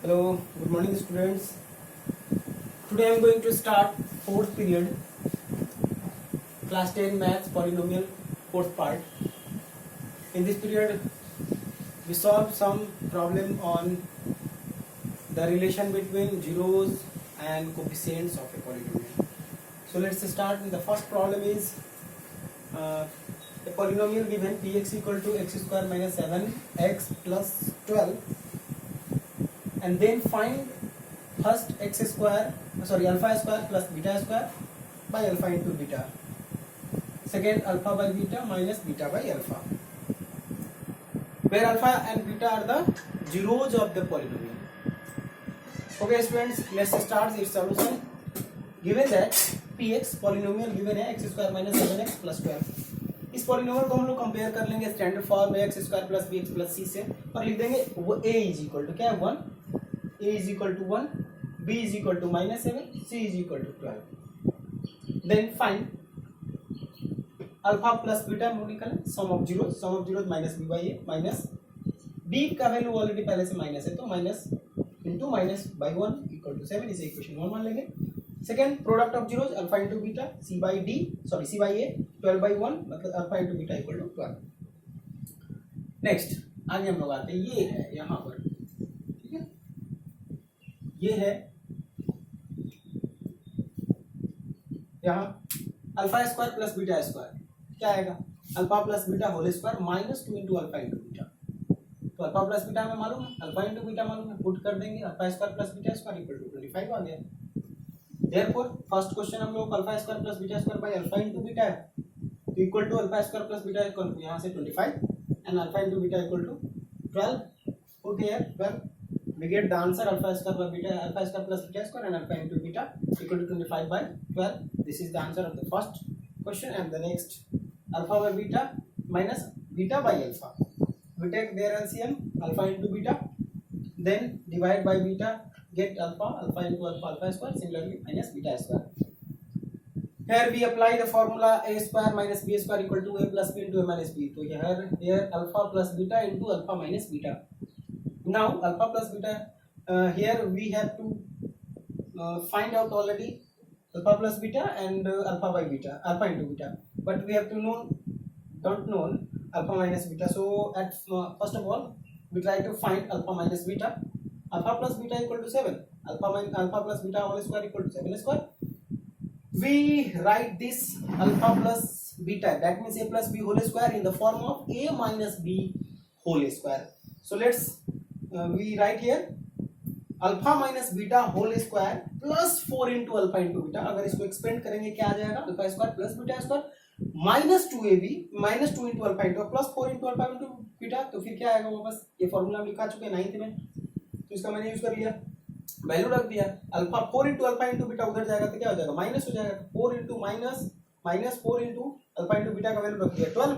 Hello, good morning students. Today I am going to start fourth period, class 10 maths polynomial fourth part. In this period we solve some problem on the relation between zeros and coefficients of a polynomial. So let's start. The first problem is a polynomial given px equal to x square minus 7x plus 12, and then find first alpha square plus beta square by alpha into beta. Second, alpha by beta minus beta by alpha, where alpha and beta are the zeros of the polynomial. Okay students, let's start its solution. Given that px polynomial given है x square minus 7x plus 12, इस polynomial को हम लोग compare कर लेंगे standard form में x square plus b x plus c से, और लिख देंगे वो a इज इक्वल टू क्या है 1, a is equal to 1, b is equal to minus 7, c is equal to 12. Then find alpha plus beta निकालें, sum of zeros minus B by A minus b का value already पहले से minus है तो minus into minus by 1 equal to 7, इसे equation 1 मान लेंगे. Second, product of zeros alpha into beta c by a 12 by 1 मतलब alpha into beta equal to 12. Next आगे हम लोग आते हैं, ये है यहाँ पर, ठीक है, ये है यहाँ alpha square plus beta square क्या आएगा, alpha plus beta whole square minus 2 into alpha into beta. तो अल्फा प्लस बीटा हमें मालूम है, अल्फा इंटू बीटा मालूम है, पुट कर देंगे alpha square plus beta square equal to 25 आ गया. Therefore फर्स्ट क्वेश्चन हम लोग alpha square plus beta square by alpha into beta है, तो equal to alpha square plus beta equal to यहाँ से 25 and alpha into beta equal to 12. Put here 12, we get the answer alpha square plus beta square and alpha into beta equal to 25 by 12. This is the answer of the first question. And the next, alpha by beta minus beta by alpha, we take their LCM alpha into beta, then divide by beta, get alpha into alpha square, similarly minus beta square. Here we apply the formula a square minus b square equal to a plus b into a minus b. So here alpha plus beta into alpha minus beta. Now alpha plus beta, here we have to find out already alpha plus beta and alpha by beta, alpha into beta, but we have to don't know alpha minus beta. So at first of all we try to find alpha minus beta. Alpha plus beta equal to 7, alpha plus beta whole square equal to 7 square. We write this alpha plus beta, that means a plus b whole square, in the form of a minus b whole square. So let's we write here alpha minus beta whole square plus 4 into alpha into beta. अगर इसको expand करेंगे क्या आ जाएगा, alpha square plus beta square minus 2ab minus 2 into alpha into plus 4 into alpha into beta. तो फिर क्या आएगा वापस, ये फॉर्मूला हम लिखा चुके हैं 9th में, तो इसका मैंने यूज कर लिया, वैल्यू रख दिया. Alpha 4 into alpha into beta उधर जाएगा तो क्या हो जाएगा, माइनस हो जाएगा. 4 into minus 4 into alpha into beta का वैल्यू रख दिया 12,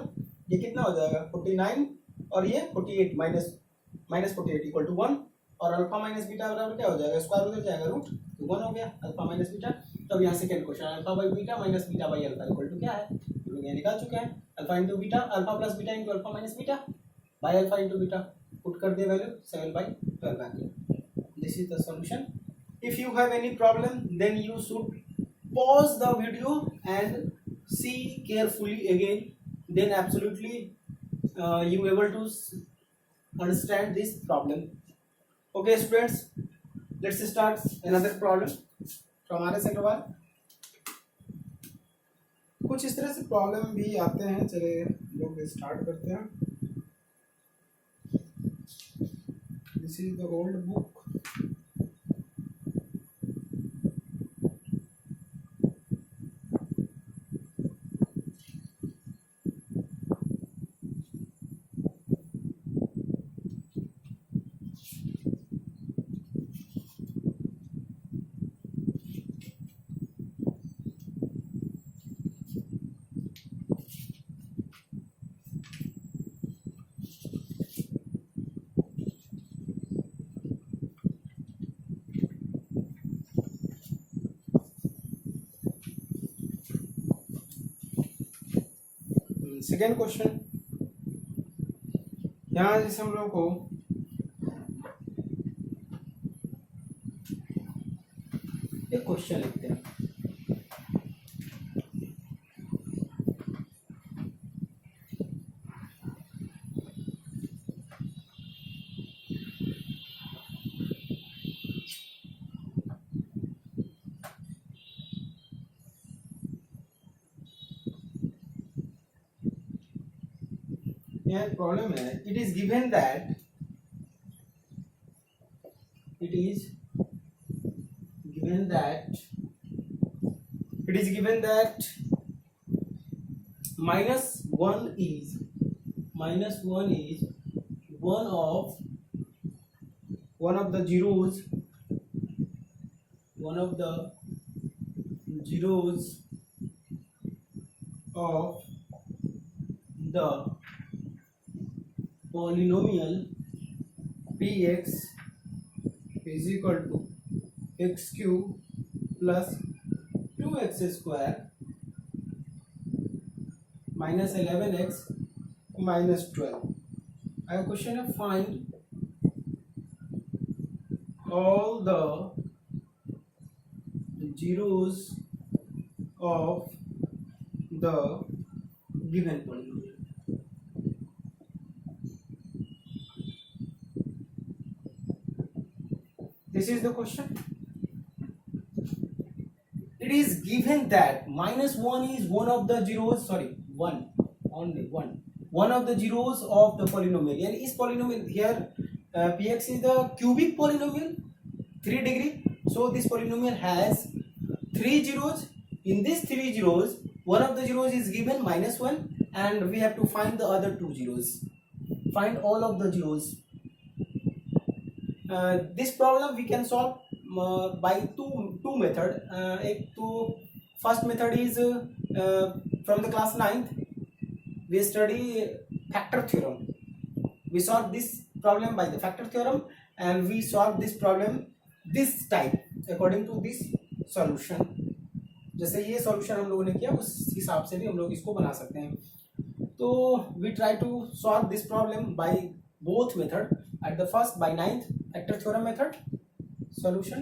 ये कितना हो जाएगा 49, और ये 48 माइनस 48 इक्वल टू 1, और अल्फा माइनस बीटा बराबर क्या हो जाएगा, स्क्वायर उधर जाएगा रूट, तो 1 हो गया अल्फा माइनस बीटा. तब यहाँ second question, alpha by beta minus beta by alpha equal to क्या है, हम लोग यहाँ निकाल चुके हैं. Alpha into beta, alpha plus beta into alpha minus beta by alpha into beta, put कर दिया वैल्यू 7 बाई 12 आ गया. This is the solution. If you have any problem then you should pause the video and see carefully again, then absolutely you able to understand this problem. Okay students, let's start another problem from RS Agrawal. कुछ इस तरह से problem भी आते हैं, चले लोग start करते हैं. This is the old book. Second question, यहाँ जैसे हम लोग को क्वेश्चन लिखते हैं। यहाँ प्रॉब्लम है, it is given that -1 is one of the zeros of the polynomial px is equal to x cube plus 2x square minus 11x minus 12. I have a question of find all the zeros of the given polynomial. This is the question. It is given that -1 is one of the zeros, one of the zeros of the polynomial. And is polynomial here px is the cubic polynomial, 3 degree. So this polynomial has 3 zeros. In these 3 zeros, one of the zeros is given -1, and we have to find the other 2 zeros. Find all of the zeros. This problem we can solve by two method. एक तो first method is from the class 9th we study factor theorem. We solve this problem by the factor theorem, and we solve this problem this type according to this solution. जैसे ये solution हम लोगों ने किया उस हिसाब से भी हम लोग इसको बना सकते हैं. तो we try to solve this problem by both method. At the first by 9th factor theorem method solution,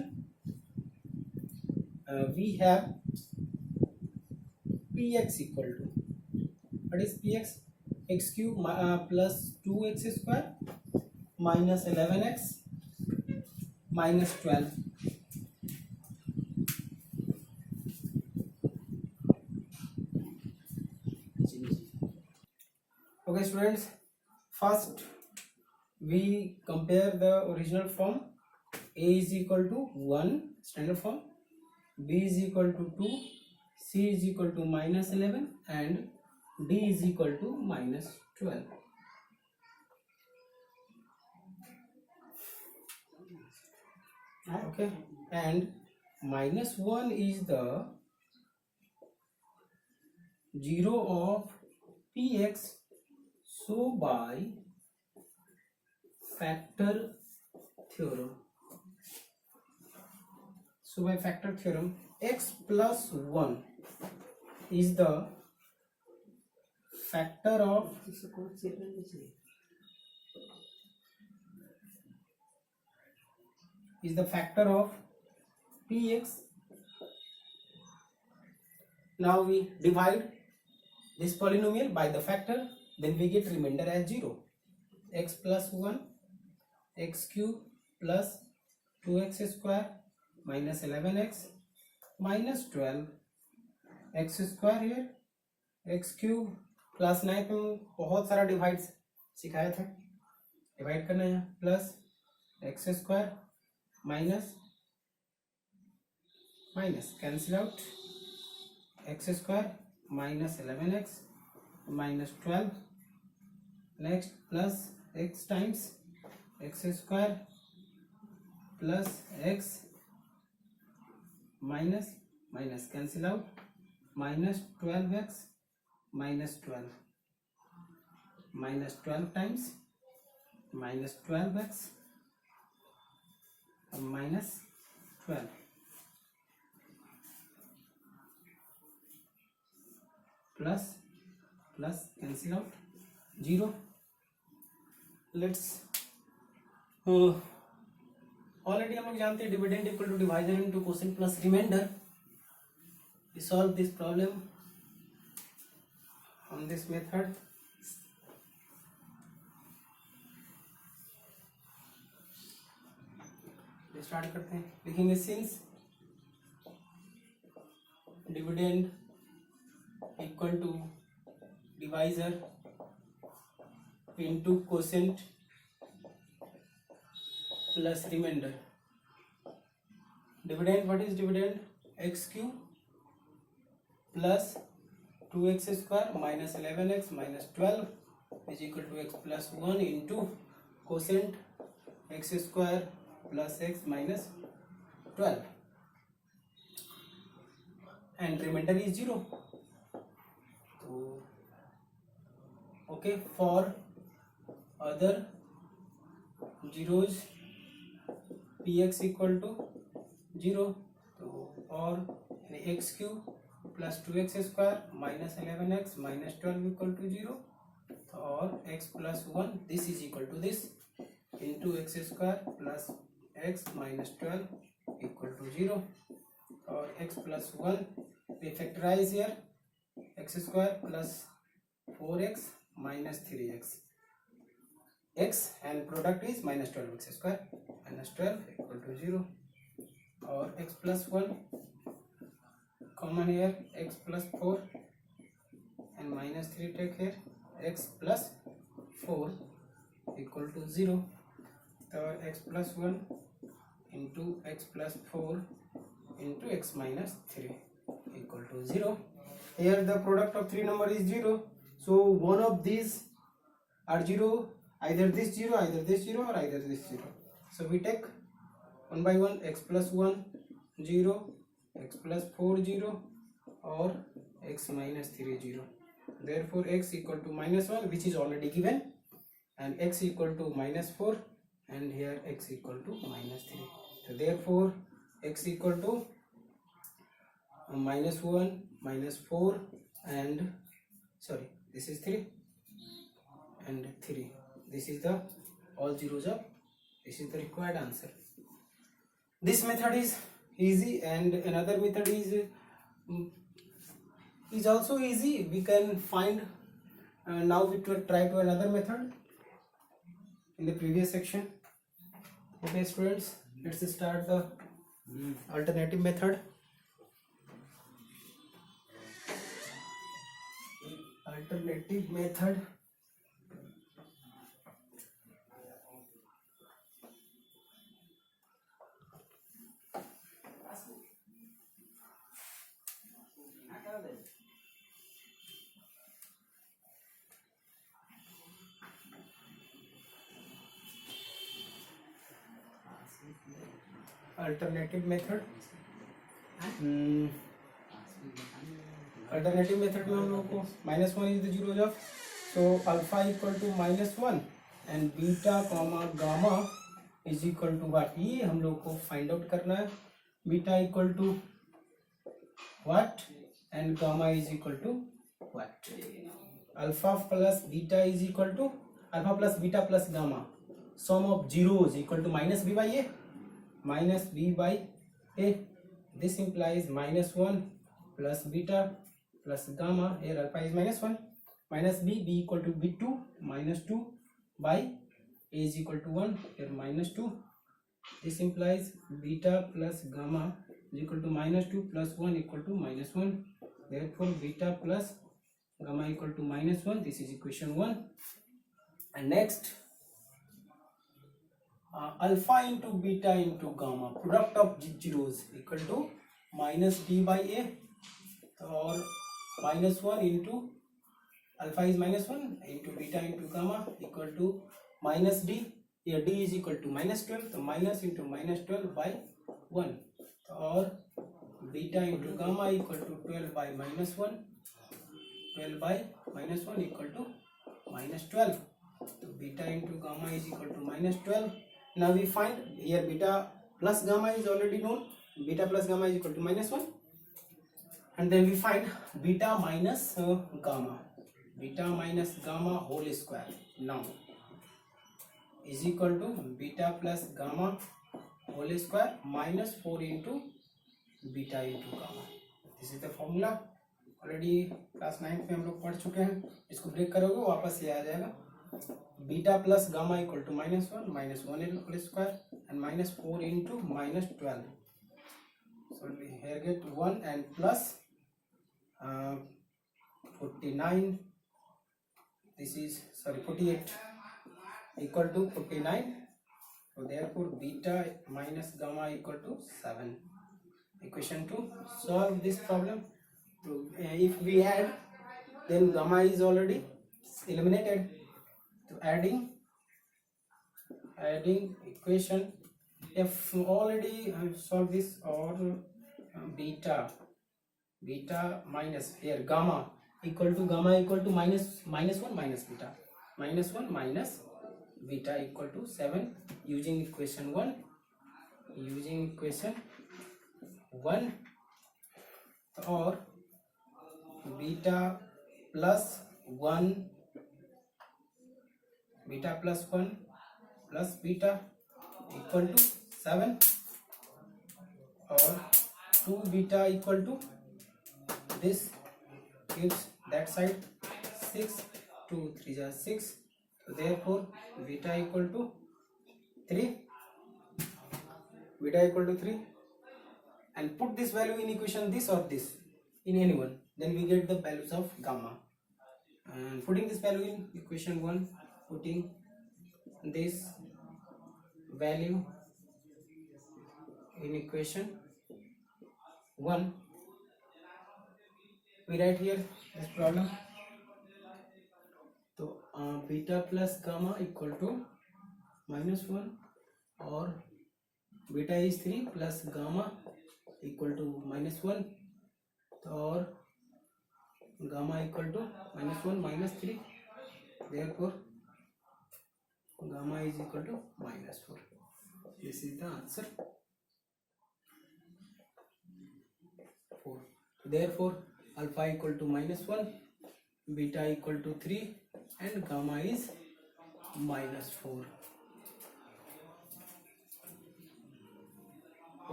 we have px equal to, what is px? X cube plus 2x square minus 11x minus 12. Okay students, first we compare the original form. A is equal to 1 standard form, b is equal to 2, c is equal to -11, and d is equal to -12. Okay, and -1 is the zero of px. So by factor theorem, x plus 1 is the factor of px. Now we divide this polynomial by the factor, then we get remainder as 0. X plus 1, x cube plus 2x square minus 11x minus 12, x square here, x cube class 9 में बहुत सारा divide सिखाया था, divide करना है, plus x square minus cancel out, x square minus 11x minus 12, next plus x times x square plus x minus cancel out minus 12x minus 12 times minus 12x minus 12 plus cancel out 0. Let's already हम लोग जानते हैं dividend equal to divisor into quotient plus remainder. We solve this problem on this method. Start करते हैं. लिखेंगे since dividend equal to divisor into quotient plus remainder. Dividend, what is dividend? X cube plus 2x square minus 11x minus 12 is equal to x plus 1 into quotient x square plus x minus 12 and remainder is 0. तो okay, for other zeros px equal to 0. तो और x cube plus 2x square minus 11x minus 12 equal to 0. और x plus 1 this is equal to this into x square plus x minus 12 equal to 0. और x plus 1 we factorize here x square plus 4x minus 3x x and product is minus 12x square minus 12 equal to 0. और x plus 1 common here x plus 4 and minus 3 take here x plus 4 equal to 0. तो x plus 1 into x plus 4 into x minus 3 equal to 0. Here the product of three number is 0. So one of these are 0. Either this 0, either this 0, or either this 0. So we take one by one. X plus 1 0, x plus 4 0, or x minus 3 0. Therefore x equal to minus 1, which is already given, and x equal to minus 4, and here x equal to minus 3. So therefore x equal to minus 1 minus 4 and sorry, this is 3 and 3. This is the all zeros up. This is the required answer. This method is easy, and another method is also easy. We can find now we try to another method in the previous section. Okay students, let's start the alternative method. Alternative method. Alternative method. Alternative method में हम लोग को minus 1 is the zeros of, so alpha equal to minus 1 and beta comma gamma is equal to what, ये हम लोग को find out करना है. Beta equal to what and gamma is equal to what. Alpha plus beta is equal to alpha plus beta plus gamma, sum of zeros equal to minus B by A minus B by A. This implies minus 1 plus beta plus gamma. Here alpha is minus 1 minus b equal to b2 minus 2 by a is equal to 1. Here minus 2. This implies beta plus gamma is equal to minus 2 plus 1 equal to minus 1. Therefore beta plus gamma equal to minus 1. This is equation 1. And next alpha into beta into gamma, product of zeros equal to minus b by a. और minus 1 into alpha is minus 1 into beta into gamma equal to minus d. या d is equal to minus 12, तो minus into minus 12 by 1. और beta into gamma equal to 12 by minus 1, 12 by minus 1 equal to minus 12. तो beta into gamma is equal to minus 12. Now we find here beta plus gamma is already known. Beta plus gamma is equal to minus 1. And then we find beta minus gamma. Beta minus gamma whole square now is equal to beta plus gamma whole square minus 4 into beta into gamma. This is the formula. Already class 9 में हम लोग पढ़ चुके हैं। इसको break करोगे वापस ये आ जाएगा, beta plus gamma equal to -1 whole square and -4 into -12. So here get 1 and plus 49. This is 48 equal to 49. So therefore beta minus gamma equal to 7. Equation 2. Solve this problem. So if we add, then gamma is already eliminated. So adding equation, if already solve this, or beta minus here gamma equal to minus 1 minus beta, -1 minus beta equal to 7 using equation 1, or beta plus 1 plus beta equal to 7, or 2 beta equal to this gives that side 6, 2 3 are 6. So therefore beta equal to 3, and put this value in equation this or this, in any one, then we get the values of gamma. And putting this value in equation 1, putting this value in equation 1, we write here this problem. So beta plus gamma equal to -1, or beta is 3 plus gamma equal to -1, or gamma equal to -1 minus 3. Therefore gamma is equal to -4. This is the answer, 4. Therefore alpha equal to -1, beta equal to 3, and gamma is -4.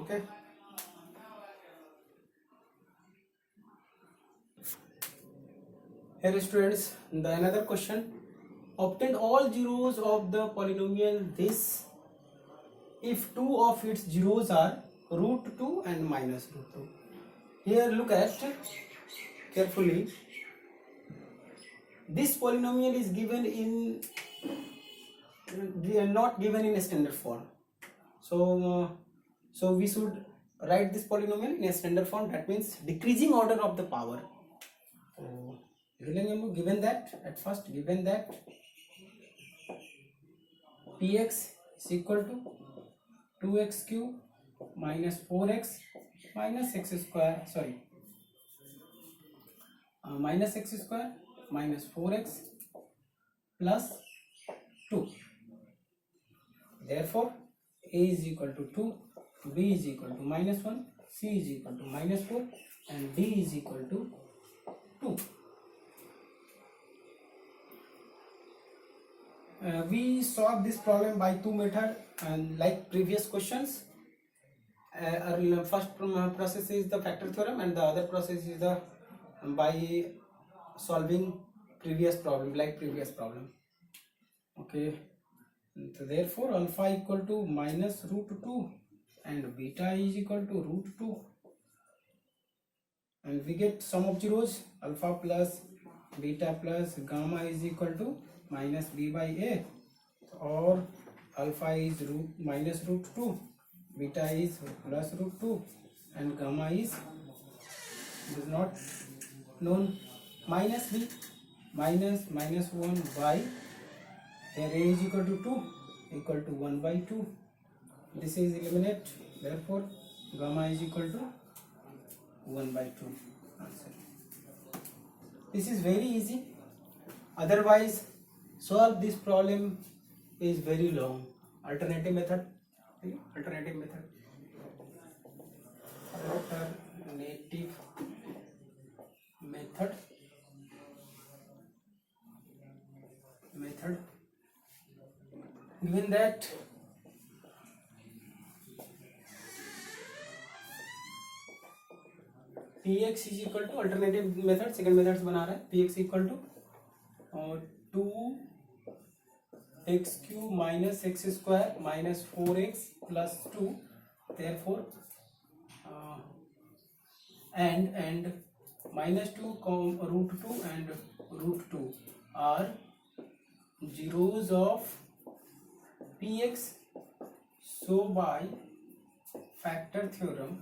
Okay. Here students, the another question: obtain all zeros of the polynomial this if two of its zeros are √2 and -√2. Here look at carefully. This polynomial is given in not given in a standard form. So we should write this polynomial in a standard form. That means decreasing order of the power. Given that at first, given that px is equal to 2x cube minus 4x minus x square, minus x square minus 4x plus 2. Therefore a is equal to 2, b is equal to -1, c is equal to -4, and d is equal to 2. We solve this problem by two methods, and like previous questions. First process is the factor theorem, and the other process is the by solving previous problem, Okay, so therefore alpha equal to -√2 and beta is equal to √2, and we get sum of zeros. Alpha plus beta plus gamma is equal to -b by a, or alpha is -√2, beta is +√2, and gamma is not known. Minus b minus -1 by, here a is equal to 2, equal to 1 by 2. This is eliminate. Therefore gamma is equal to 1 by 2. Answer. This is very easy. Otherwise solve this problem is very long. Alternative method. Given that P x is equal to alternative method, second methods बना रहे हैं, P x equal to 2x³ minus x square minus 4x plus 2, therefore and -2 √2 and √2 are zeros of px. So by factor theorem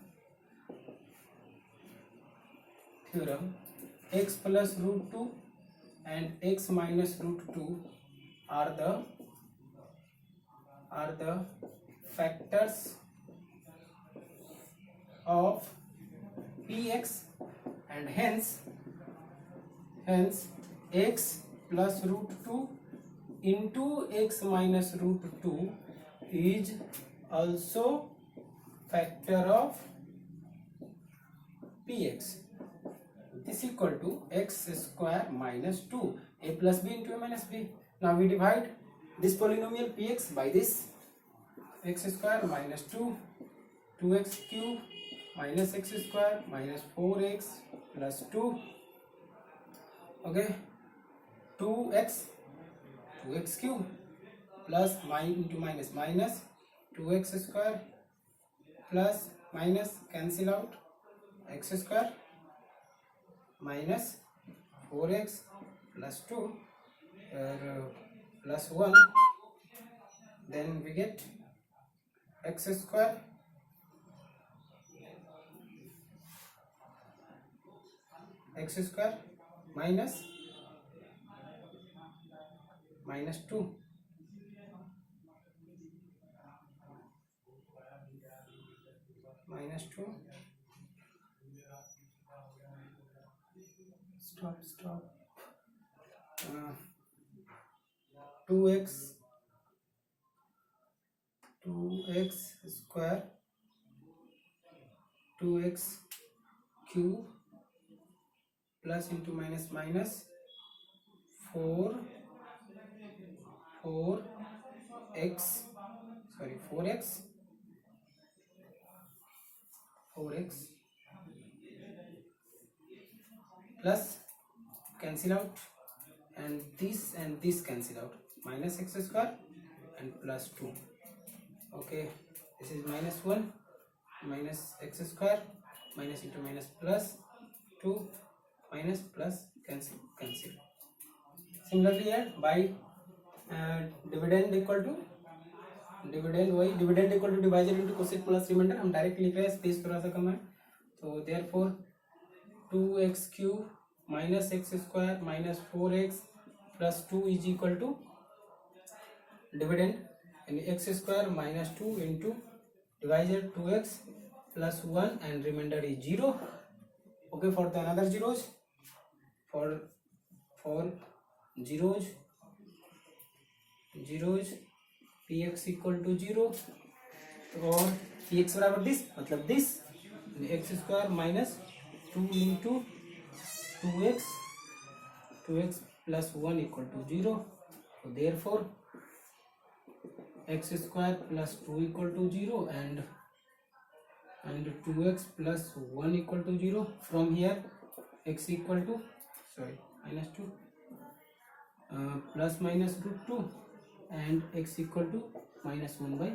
x plus √2 and x minus √2 are the factors of px, and hence x plus √2 into x minus √2 is also factor of px. This equal to x square minus 2, a plus b into a minus b. Now we divide this polynomial px by this x square minus 2, 2x³ minus x square minus 4x plus 2, okay, 2x³ plus into minus minus 2x square plus minus cancel out x square minus 4x plus 2 plus 1, then we get x square minus 2 stop 2x square 2x³ plus into minus minus 4x plus cancel out, and this cancel out, minus x square and plus 2, okay, this is minus 1 minus x square minus into minus plus 2 minus plus cancel. Similarly here by dividend equal to divisor into quotient plus remainder, हम direct लिख रहे हैं, space थोड़ा सा कम है, तो therefore 2x³ minus x square minus 4x plus 2 is equal to dividend and x square minus 2 into divisor 2x plus 1 and remainder is 0. Okay, for the another zeros, for zeros px equal to 0, और px बराबर this, मतलब this x square minus 2 into 2x plus 1 equal to 0. So therefore x square plus 2 equal to 0 and 2x plus 1 equal to 0. From here x equal to minus 2 plus minus √2 and x equal to minus 1 by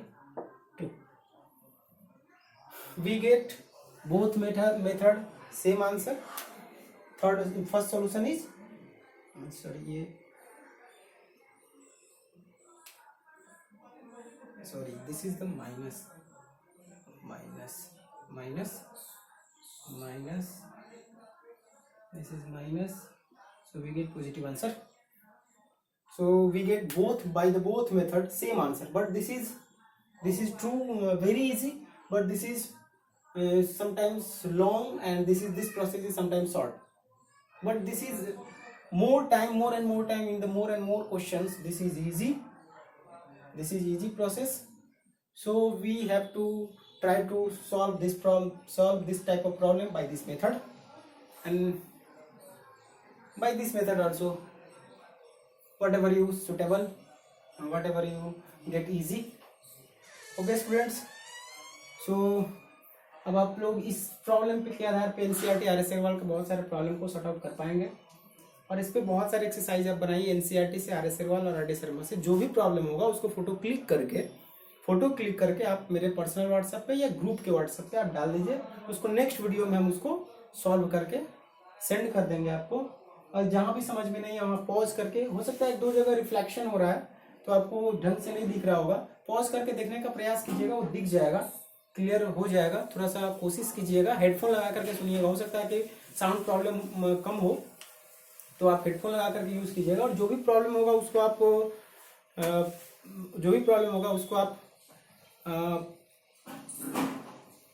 2. We get both method same answer. First solution is this is the minus, this is minus, so we get positive answer. So we get both by the both method same answer, but this is true very easy, but this is sometimes long, and this process is sometimes short, but this is more and more time in the more and more questions. This is easy process, so we have to try to solve this type of problem by this method, and by this method also, whatever you suitable and whatever you get easy. Okay students, so अब आप लोग इस problem पे के आधार पे NCERT R S Agarwal के बहुत सारे प्रॉब्लम को सॉर्ट आउट कर पाएंगे और इस पे बहुत सारे एक्सरसाइज आप बनाइए एनसीईआरटी से, आर एस अग्रवाल और आर डी शर्मा से। जो भी प्रॉब्लम होगा उसको फोटो क्लिक करके आप मेरे पर्सनल व्हाट्सएप पे या ग्रुप के व्हाट्सएप पे आप डाल दीजिए। उसको नेक्स्ट वीडियो में हम उसको सॉल्व करके सेंड कर देंगे आपको। और जहाँ भी समझ में नहीं है वहाँ पॉज करके, हो सकता है एक दो जगह रिफ्लेक्शन हो रहा है तो आपको ढंग से नहीं दिख रहा होगा, पॉज करके देखने का प्रयास कीजिएगा, वो दिख जाएगा, क्लियर हो जाएगा। थोड़ा सा कोशिश कीजिएगा, हेडफोन लगा करके सुनिएगा, हो सकता है कि साउंड प्रॉब्लम कम हो तो आप हेडफोन लगा करके यूज कीजिएगा। और जो भी प्रॉब्लम होगा उसको आप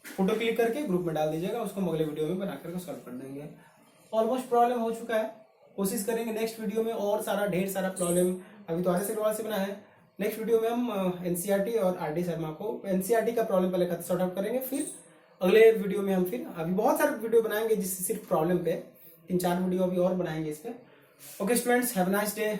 फोटो क्लिक करके ग्रुप में डाल दीजिएगा, उसको हम अगले वीडियो में बना करके सॉल्व कर देंगे। ऑलमोस्ट प्रॉब्लम हो चुका है, कोशिश करेंगे नेक्स्ट वीडियो में और सारा ढेर सारा प्रॉब्लम, अभी तो आर एस अग्रवाल से बना है, नेक्स्ट वीडियो में हम एनसीईआरटी और आर डी शर्मा को, एनसीईआरटी का प्रॉब्लम पहले सॉर्ट आउट करेंगे, फिर अगले वीडियो में हम फिर अभी बहुत सारे वीडियो बनाएंगे जिससे सिर्फ प्रॉब्लम पे 3-4 वीडियो अभी और बनाएंगे इस पे। Okay students, have a nice day.